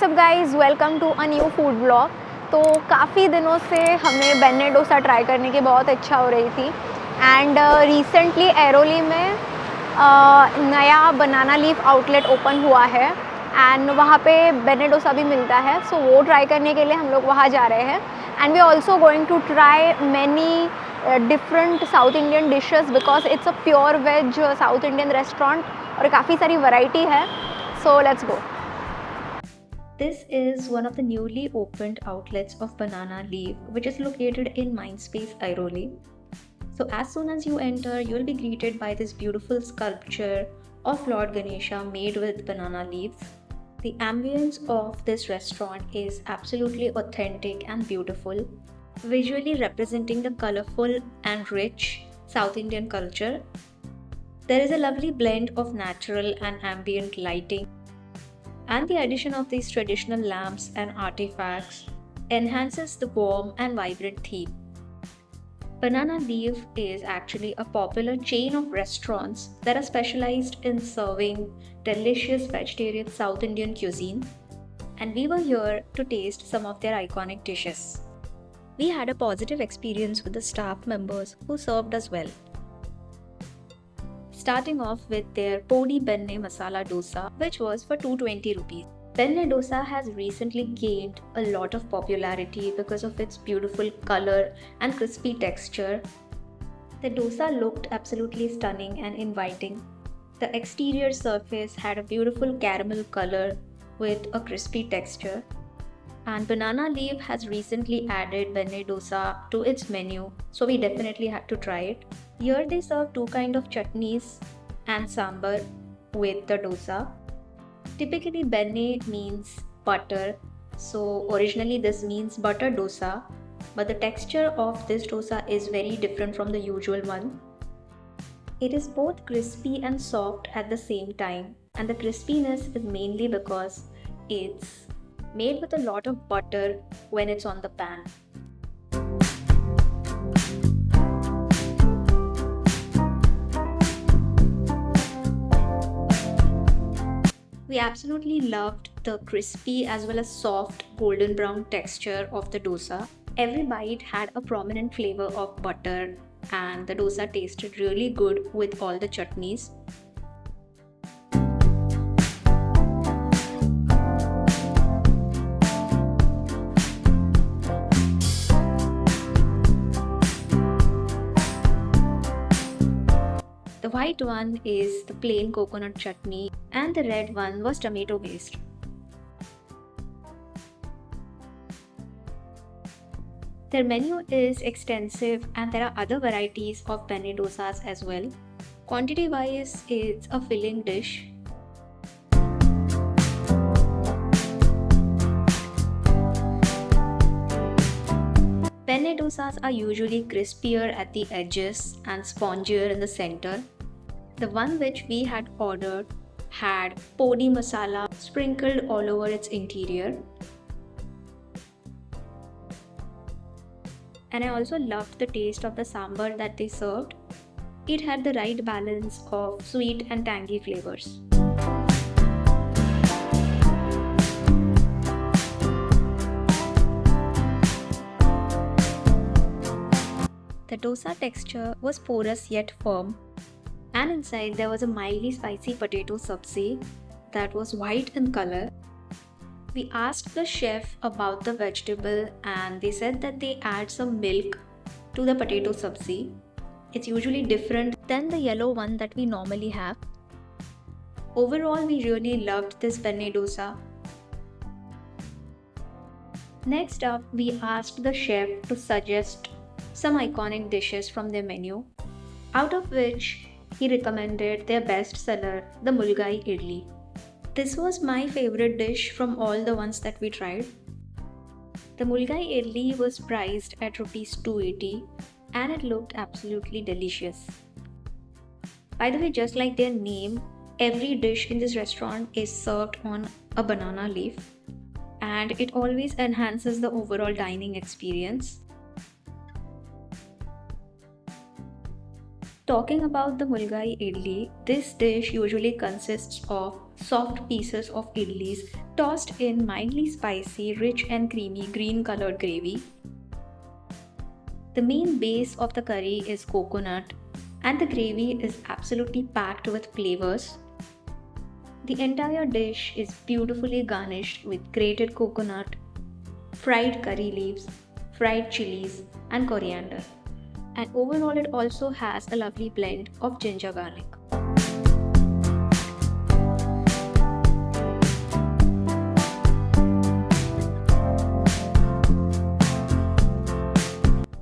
WhatsApp guys, welcome to a new food blog. तो काफ़ी दिनों से हमें बेन्ने डोसा ट्राई करने की बहुत इच्छा हो रही थी एंड रिसेंटली एरोली में नया बनाना लीफ आउटलेट ओपन हुआ है एंड वहाँ पे बेन्ने डोसा भी मिलता है। सो वो ट्राई करने के लिए हम लोग वहाँ जा रहे हैं and we also going to try many different South Indian dishes because it's a pure veg South Indian restaurant और काफ़ी सारी वैरायटी है। So let's go. This is one of the newly opened outlets of Banana Leaf, which is located in Mindspace, Airoli. So as soon as you enter, you'll be greeted by this beautiful sculpture of Lord Ganesha made with banana leaves. The ambience of this restaurant is absolutely authentic and beautiful, visually representing the colorful and rich South Indian culture. There is a lovely blend of natural and ambient lighting, and the addition of these traditional lamps and artifacts enhances the warm and vibrant theme. Banana Leaf is actually a popular chain of restaurants that are specialized in serving delicious vegetarian South Indian cuisine, and we were here to taste some of their iconic dishes. We had a positive experience with the staff members who served us well. Starting off with their Podi Benne Masala dosa, which was for 220 rupees. Benne dosa has recently gained a lot of popularity because of its beautiful color and crispy texture. The dosa looked absolutely stunning and inviting. The exterior surface had a beautiful caramel color with a crispy texture. And Banana Leaf has recently added Benne dosa to its menu, so we definitely had to try it. Here they serve two kinds of chutneys and sambar with the dosa. Typically benne means butter, so originally this means butter dosa, but the texture of this dosa is very different from the usual one. It is both crispy and soft at the same time, and the crispiness is mainly because it's made with a lot of butter when it's on the pan. We absolutely loved the crispy as well as soft golden brown texture of the dosa. Every bite had a prominent flavor of butter, and the dosa tasted really good with all the chutneys. The white one is the plain coconut chutney and the red one was tomato based. Their menu is extensive and there are other varieties of benne dosas as well. Quantity wise, it's a filling dish. Benne dosas are usually crispier at the edges and spongier in the center. The one which we had ordered had Podi masala sprinkled all over its interior. And I also loved the taste of the sambar that they served. It had the right balance of sweet and tangy flavors. The dosa texture was porous yet firm, and inside there was a mildly spicy potato sabzi that was white in color. We asked the chef about the vegetable and they said that they add some milk to the potato sabzi. It's usually different than the yellow one that we normally have. Overall, we really loved this benne dosa. Next up, we asked the chef to suggest some iconic dishes from their menu, out of which he recommended their best seller, the Mulgai Idli. This was my favorite dish from all the ones that we tried. The Mulgai Idli was priced at Rs 280 and it looked absolutely delicious. By the way, just like their name, every dish in this restaurant is served on a banana leaf and it always enhances the overall dining experience. Talking about the Mulgai Idli, this dish usually consists of soft pieces of idlis tossed in mildly spicy, rich and creamy green colored gravy. The main base of the curry is coconut and the gravy is absolutely packed with flavors. The entire dish is beautifully garnished with grated coconut, fried curry leaves, fried chilies, and coriander. And overall, it also has a lovely blend of ginger garlic.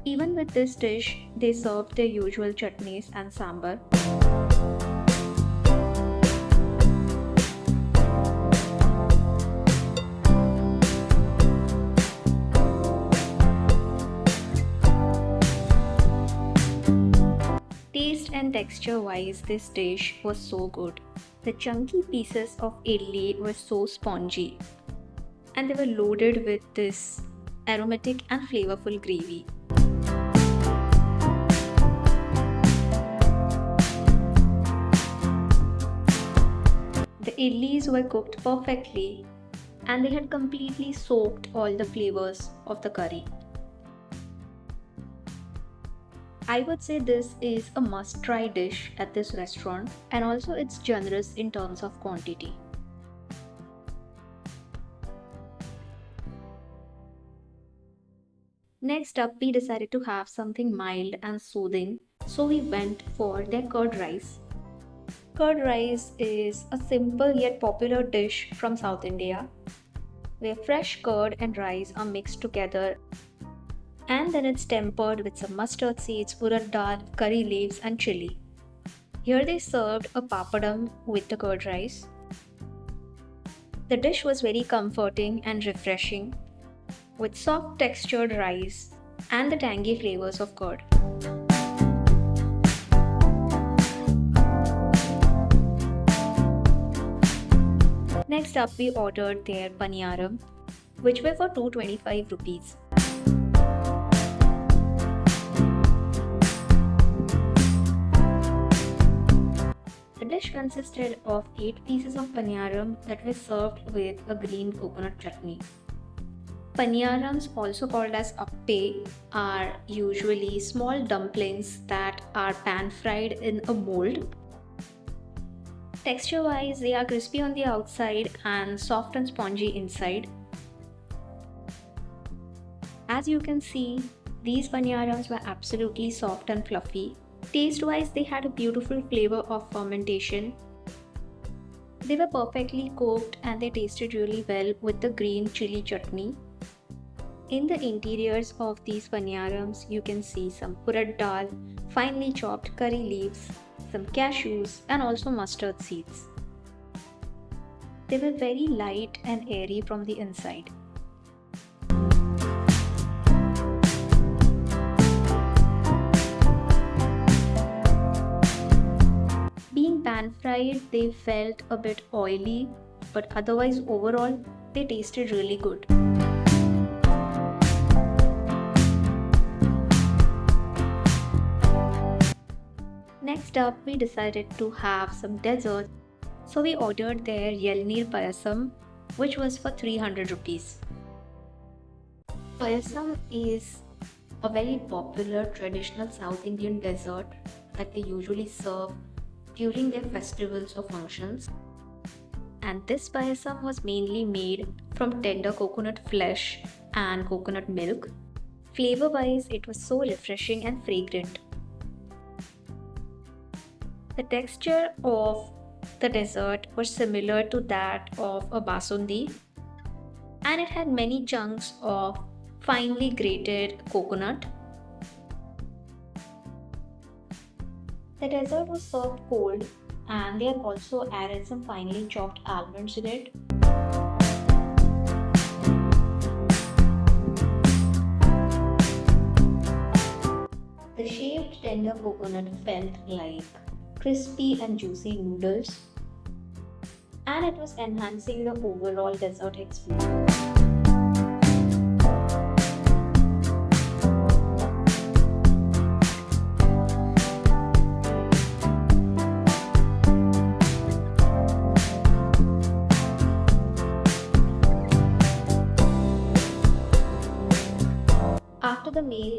Even with this dish, they served their usual chutneys and sambar. Taste and texture wise, this dish was so good. The chunky pieces of idli were so spongy and they were loaded with this aromatic and flavorful gravy. The idlis were cooked perfectly and they had completely soaked all the flavors of the curry. I would say this is a must-try dish at this restaurant, and also it's generous in terms of quantity. Next up, we decided to have something mild and soothing, so we went for their curd rice. Curd rice is a simple yet popular dish from South India, where fresh curd and rice are mixed together and then it's tempered with some mustard seeds, urad dal, curry leaves and chili. Here they served a papadam with the curd rice. The dish was very comforting and refreshing with soft textured rice and the tangy flavors of curd. Next up, we ordered their Paniyaram, which were for 225 rupees. The dish consisted of 8 pieces of paniyaram that were served with a green coconut chutney. Paniyarams, also called as appe, are usually small dumplings that are pan fried in a mold. Texture wise, they are crispy on the outside and soft and spongy inside. As you can see, these paniyarams were absolutely soft and fluffy. Taste-wise, they had a beautiful flavor of fermentation. They were perfectly cooked and they tasted really well with the green chili chutney. In the interiors of these paniyarams, you can see some urad dal, finely chopped curry leaves, some cashews and also mustard seeds. They were very light and airy from the inside. Being pan fried, they felt a bit oily, but otherwise overall, they tasted really good. Next up, we decided to have some dessert, so we ordered their Yelnir Payasam, which was for 300 rupees. Payasam is a very popular traditional South Indian dessert that they usually serve during their festivals or functions. And this payasam was mainly made from tender coconut flesh and coconut milk. Flavor wise, it was so refreshing and fragrant. The texture of the dessert was similar to that of a basundi, and it had many chunks of finely grated coconut. The dessert was served cold and they had also added some finely chopped almonds in it. The shaved tender coconut felt like crispy and juicy noodles, and it was enhancing the overall dessert experience.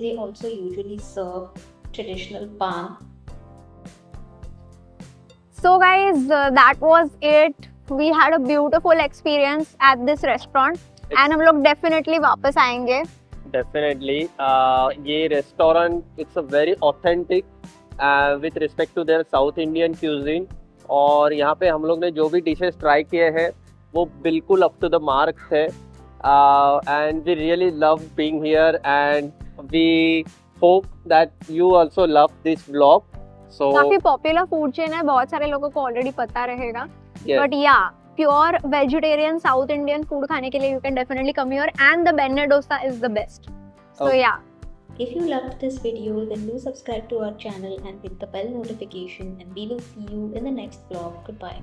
they also usually serve traditional pan. So guys, that was it. We had a beautiful experience at this restaurant and हम लोग definitely वापस आएंगे. Definitely. ये restaurant, it's a very authentic with respect to their South Indian cuisine. और यहाँ पे हम लोग ने जो भी dishes try किए हैं वो बिल्कुल up to the mark थे. And we really love being here and we hope that you also love this vlog. So काफी पॉपुलर फूड चेन है, बहुत सारे लोगों को ऑलरेडी पता रहेगा. yes. But yeah pure vegetarian south Indian food खाने के लिए you can definitely come here and the benne dosa is the best. So yeah If you loved this video, then do subscribe to our channel and hit the bell notification, and we will see you in the next vlog. Goodbye.